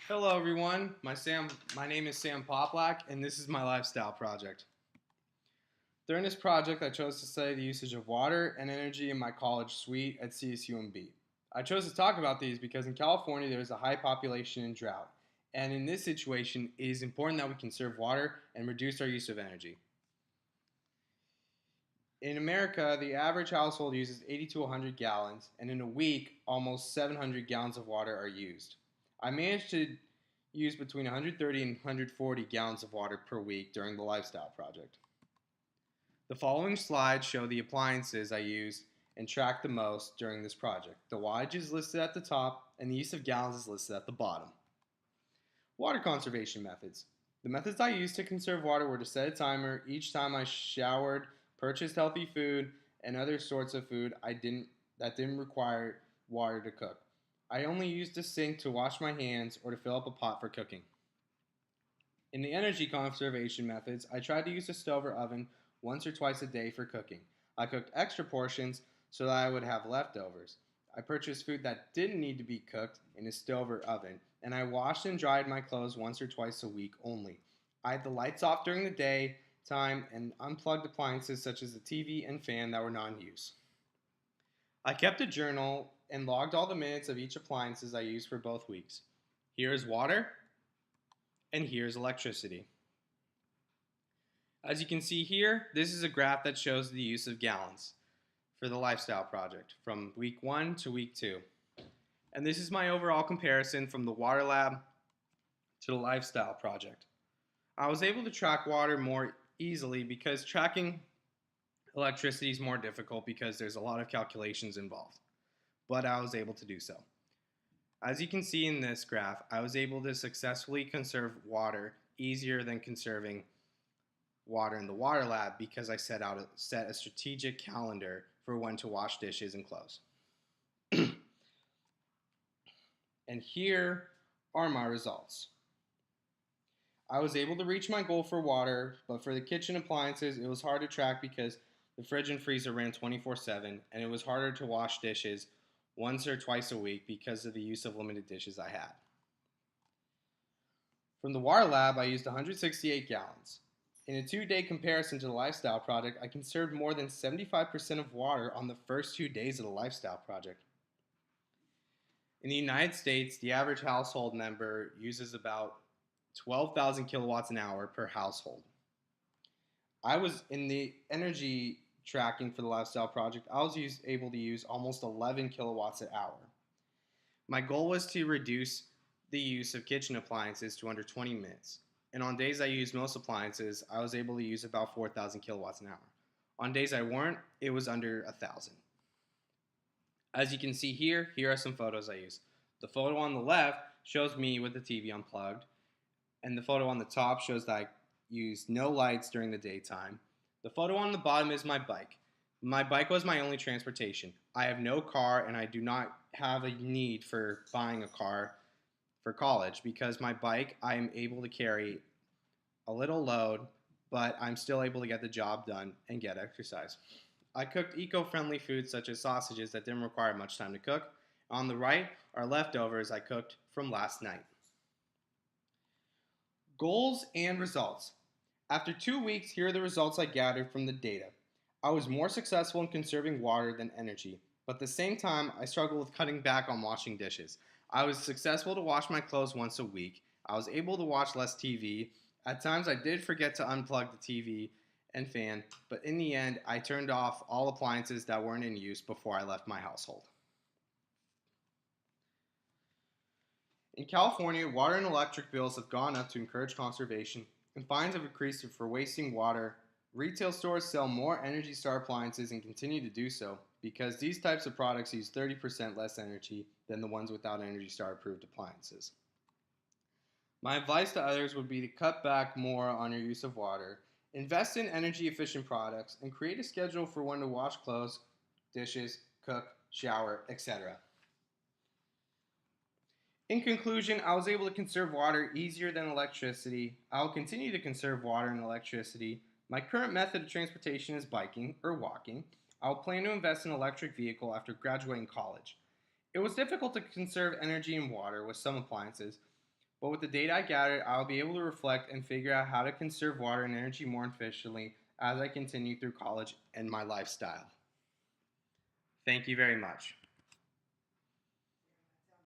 Hello everyone, my name is Sam Poplack and this is my lifestyle project. During this project I chose to study the usage of water and energy in my college suite at CSUMB. I chose to talk about these because in California there is a high population and drought, and in this situation it is important that we conserve water and reduce our use of energy. In America, the average household uses 80 to 100 gallons, and in a week, almost 700 gallons of water are used. I managed to use between 130 and 140 gallons of water per week during the lifestyle project. The following slides show the appliances I used and tracked the most during this project. The wattage is listed at the top, and the use of gallons is listed at the bottom. Water conservation methods. The methods I used to conserve water were to set a timer each time I showered, purchased healthy food, and other sorts of food that didn't require water to cook. I only used a sink to wash my hands or to fill up a pot for cooking. In the energy conservation methods, I tried to use a stove or oven once or twice a day for cooking. I cooked extra portions so that I would have leftovers. I purchased food that didn't need to be cooked in a stove or oven, and I washed and dried my clothes once or twice a week only. I had the lights off during the day time and unplugged appliances such as the TV and fan that were not in use. I kept a journal and logged all the minutes of each appliances I used for both weeks. Here is water, and here's electricity. As you can see here, this is a graph that shows the use of gallons for the lifestyle project from week 1 to week 2. And this is my overall comparison from the water lab to the lifestyle project. I was able to track water more easily because tracking electricity is more difficult because there's a lot of calculations involved, but I was able to do so. As you can see in this graph, I was able to successfully conserve water easier than conserving water in the water lab because I set a strategic calendar for when to wash dishes and clothes. And here are my results. I was able to reach my goal for water, but for the kitchen appliances, it was hard to track because the fridge and freezer ran 24/7, and it was harder to wash dishes once or twice a week because of the use of limited dishes I had. From the water lab, I used 168 gallons. In a 2-day comparison to the lifestyle project, I conserved more than 75% of water on the first 2 days of the lifestyle project. In the United States, the average household member uses about 12,000 kilowatts an hour per household. I was in the energy tracking for the lifestyle project. I was able to use almost 11 kilowatts an hour. My goal was to reduce the use of kitchen appliances to under 20 minutes. And on days I used most appliances, I was able to use about 4,000 kilowatts an hour. On days I weren't, it was under 1,000. As you can see here are some photos I used. The photo on the left shows me with the TV unplugged, and the photo on the top shows that I used no lights during the daytime. The photo on the bottom is my bike. My bike was my only transportation. I have no car, and I do not have a need for buying a car for college because my bike, I am able to carry a little load, but I'm still able to get the job done and get exercise. I cooked eco-friendly foods such as sausages that didn't require much time to cook. On the right are leftovers I cooked from last night. Goals and results. After 2 weeks, here are the results I gathered from the data. I was more successful in conserving water than energy, but at the same time, I struggled with cutting back on washing dishes. I was successful to wash my clothes once a week. I was able to watch less TV. At times, I did forget to unplug the TV and fan, but in the end, I turned off all appliances that weren't in use before I left my household. In California, water and electric bills have gone up to encourage conservation, and fines have increased for wasting water. Retail stores sell more Energy Star appliances and continue to do so because these types of products use 30% less energy than the ones without Energy Star approved appliances. My advice to others would be to cut back more on your use of water, invest in energy efficient products, and create a schedule for when to wash clothes, dishes, cook, shower, etc. In conclusion, I was able to conserve water easier than electricity. I will continue to conserve water and electricity. My current method of transportation is biking or walking. I will plan to invest in an electric vehicle after graduating college. It was difficult to conserve energy and water with some appliances, But with the data I gathered, I'll be able to reflect and figure out how to conserve water and energy more efficiently as I continue through college and my lifestyle. Thank you very much.